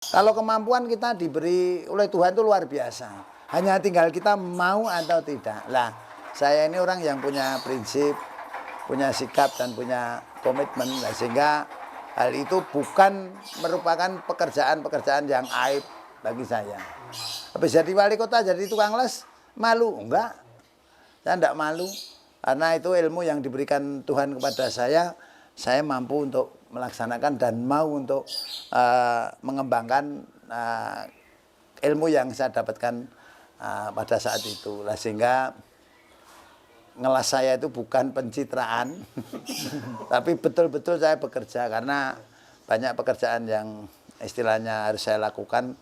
Kalau kemampuan kita diberi oleh Tuhan itu luar biasa. Hanya tinggal kita mau atau tidak. Lah, saya ini orang yang punya prinsip, punya sikap dan punya komitmen. Nah, sehingga hal itu bukan merupakan pekerjaan-pekerjaan yang aib bagi saya. Habis jadi wali kota, jadi tukang les, malu? Enggak. Saya enggak malu. Karena itu ilmu yang diberikan Tuhan kepada saya mampu untuk melaksanakan dan mau untuk mengembangkan ilmu yang saya dapatkan pada saat itu. Lah, sehingga ngelas saya itu bukan pencitraan, tapi betul-betul saya bekerja karena banyak pekerjaan yang istilahnya harus saya lakukan,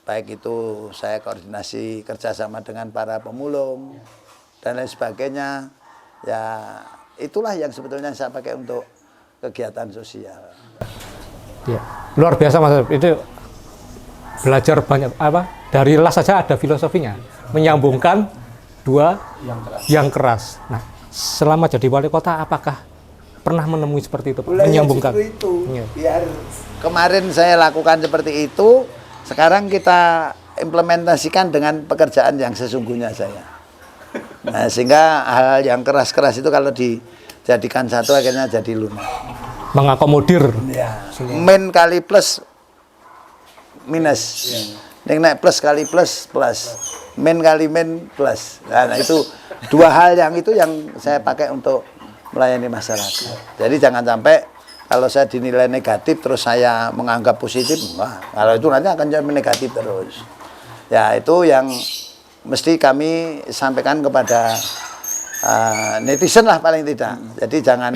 baik itu saya koordinasi kerjasama dengan para pemulung dan lain sebagainya. Ya itulah yang sebetulnya saya pakai untuk kegiatan sosial. Ya, luar biasa Mas. Itu belajar banyak dari las saja ada filosofinya, menyambungkan dua yang keras. Nah, selama jadi wali kota apakah pernah menemui seperti itu, Pak? Menyambungkan itu. Ya. Biar kemarin saya lakukan seperti itu, sekarang kita implementasikan dengan pekerjaan yang sesungguhnya saya. Nah, sehingga hal yang keras-keras itu kalau dijadikan satu akhirnya jadi lunak. Mengakomodir. Ya. Min kali plus minus. Yang naik plus kali plus plus. Min kali min plus. Nah, itu dua hal yang itu yang saya pakai untuk melayani masyarakat. Jadi jangan sampai kalau saya dinilai negatif terus saya menganggap positif, wah, kalau itu nanti akan jadi negatif terus. Ya, itu yang mesti kami sampaikan kepada netizen lah paling tidak. Jadi jangan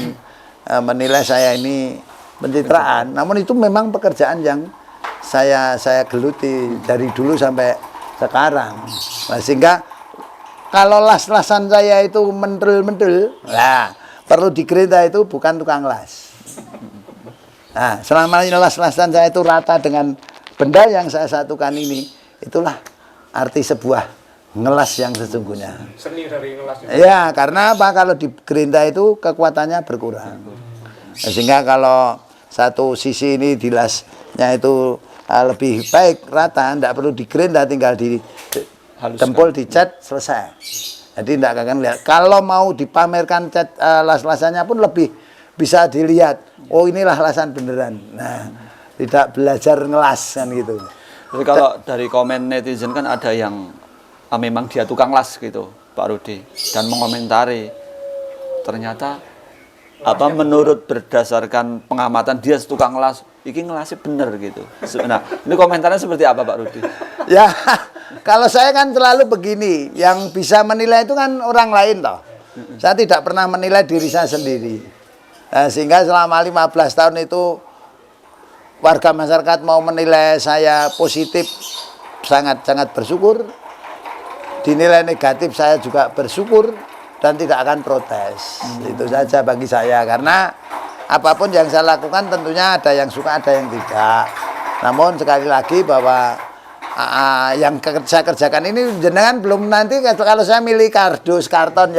menilai saya ini pencitraan. Namun itu memang pekerjaan yang saya geluti dari dulu sampai sekarang. Nah, sehingga kalau las-lasan saya itu mentul-mentul, nah perlu digerinda itu bukan tukang las. Nah, selama ini las-lasan saya itu rata dengan benda yang saya satukan ini, itulah arti sebuah ngelas yang sesungguhnya. Seni dari ngelas. Ya, karena apa? Kalau di gerinda itu kekuatannya berkurang. Nah, sehingga kalau satu sisi ini dilasnya itu lebih baik rata, tidak perlu di gerinda, tinggal di tempul, dicat, selesai. Jadi tidak akan lihat. Kalau mau dipamerkan cat las-lasannya pun lebih bisa dilihat. Oh, inilah lasan beneran. Nah, tidak belajar ngelas kan gitu. Jadi kalau dari komen netizen kan ada yang memang dia tukang las gitu, Pak Rudi, dan mengomentari ternyata menurut berdasarkan pengamatan dia tukang las, iki ngelasnya bener gitu. Nah, ini komentarnya seperti apa Pak Rudi? Ya, kalau saya kan selalu begini, yang bisa menilai itu kan orang lain toh. Saya tidak pernah menilai diri saya sendiri. Nah, sehingga selama 15 tahun itu warga masyarakat mau menilai saya positif, sangat-sangat bersyukur. Dinilai negatif saya juga bersyukur dan tidak akan protes. Itu saja bagi saya, karena apapun yang saya lakukan tentunya ada yang suka, ada yang tidak. Namun sekali lagi bahwa yang saya kerjakan ini jenengan belum, nanti kalau saya milih kardus karton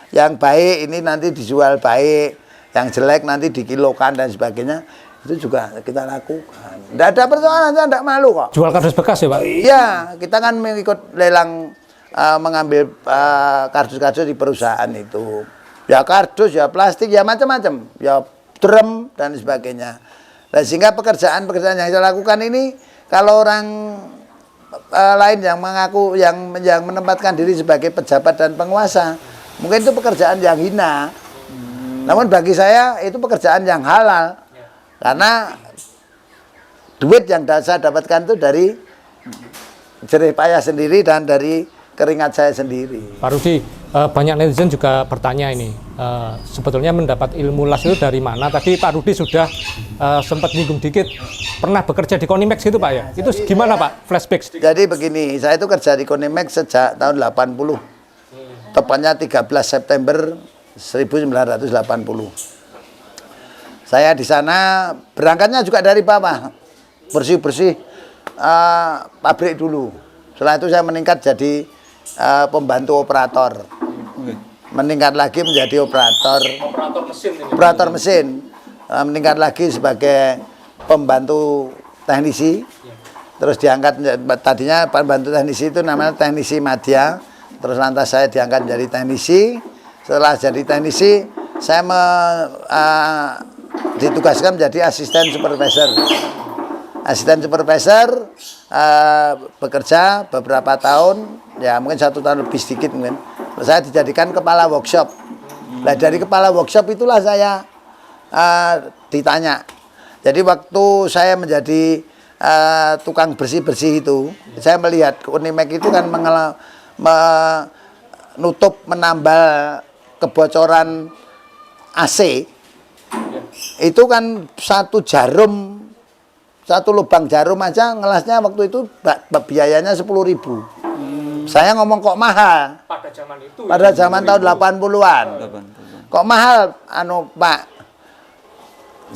yang baik ini nanti dijual baik, yang jelek nanti dikilokan dan sebagainya, itu juga kita lakukan. Tidak ada persoalan, saya tidak malu kok. Jual kardus bekas ya Pak? Iya, kita kan mengikut lelang mengambil kardus-kardus di perusahaan itu. Ya kardus, ya plastik, ya macam-macam, ya drum dan sebagainya. Nah, sehingga pekerjaan-pekerjaan yang saya lakukan ini, kalau orang lain yang mengaku yang menempatkan diri sebagai pejabat dan penguasa, mungkin itu pekerjaan yang hina. Namun bagi saya itu pekerjaan yang halal, karena duit yang saya dapatkan itu dari jerih payah sendiri dan dari keringat saya sendiri. Pak Rudi, banyak netizen juga bertanya ini, sebetulnya mendapat ilmu las itu dari mana? Tadi Pak Rudi sudah sempat nyinggung dikit, pernah bekerja di Konimex gitu Pak ya? Itu gimana Pak, flashback? Jadi begini, saya itu kerja di Konimex sejak tahun 80, tepatnya 13 September 1980. Saya di sana berangkatnya juga dari bawah, bersih-bersih pabrik dulu. Setelah itu saya meningkat jadi pembantu operator. Meningkat lagi menjadi operator mesin. Operator mesin. Meningkat lagi sebagai pembantu teknisi. terus diangkat tadinya pembantu teknisi itu namanya teknisi madya, terus lantas saya diangkat jadi teknisi. Setelah jadi teknisi saya ditugaskan menjadi asisten supervisor. Asisten supervisor bekerja beberapa tahun, ya mungkin 1 tahun lebih sedikit mungkin. Terus saya dijadikan kepala workshop. Nah dari kepala workshop itulah saya ditanya. Jadi waktu saya menjadi tukang bersih-bersih itu, saya melihat Unimek itu kan menutup, menambal kebocoran AC. Itu kan satu lubang jarum aja ngelasnya waktu itu biayanya 10.000. Saya ngomong kok mahal. Pada zaman itu. Pada zaman tahun 80-an. Kok mahal, Pak?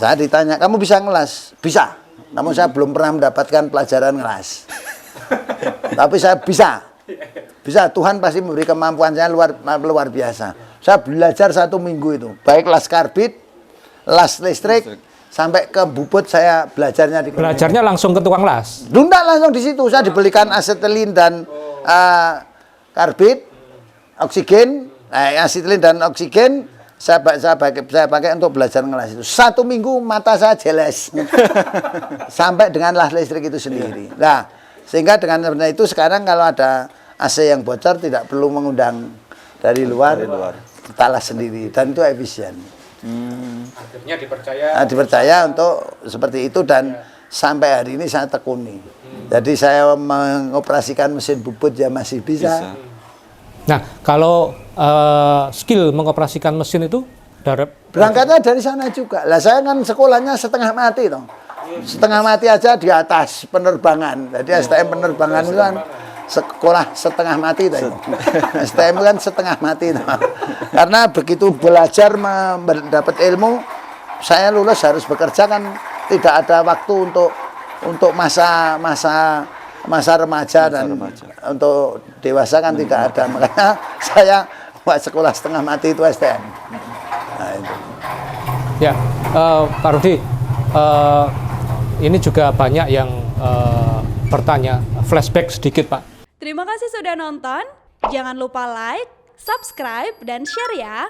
Saya ditanya, kamu bisa ngelas? Bisa. Namun saya belum pernah mendapatkan pelajaran ngelas. Tapi saya bisa. Bisa, Tuhan pasti memberi kemampuan saya luar biasa. Saya belajar 1 minggu itu. Baik las karbit, las listrik, sampai ke bubut saya belajarnya di Belajarnya langsung ke tukang las. Enggak langsung di situ. Saya dibelikan asetilin dan karbit, oksigen, asetilin dan oksigen. Saya pakai untuk belajar ngelas itu. 1 minggu mata saya jelas. Sampai dengan las listrik itu sendiri. Nah, sehingga dengan sebenarnya itu sekarang kalau ada AC yang bocor tidak perlu mengundang dari luar. Kita las sendiri dan itu efisien. Akhirnya dipercaya. Dipercaya untuk seperti itu dan sampai hari ini saya tekuni. Jadi saya mengoperasikan mesin bubut ya masih bisa. Nah, kalau skill mengoperasikan mesin itu berangkatnya dari sana juga. Lah saya kan sekolahnya setengah mati toh. Setengah mati aja di atas penerbangan. Jadi STM penerbangan itu kan sekolah setengah mati toh. STM itu kan setengah mati toh. Karena begitu belajar mendapat ilmu, saya lulus harus bekerja kan tidak ada waktu untuk masa remaja dan untuk dewasa kan tidak ada. Makanya saya buat sekolah setengah mati itu STM. Nah, itu. Ya, Pak Rudi, ini juga banyak yang bertanya, flashback sedikit Pak. Terima kasih sudah nonton. Jangan lupa like, subscribe, dan share ya.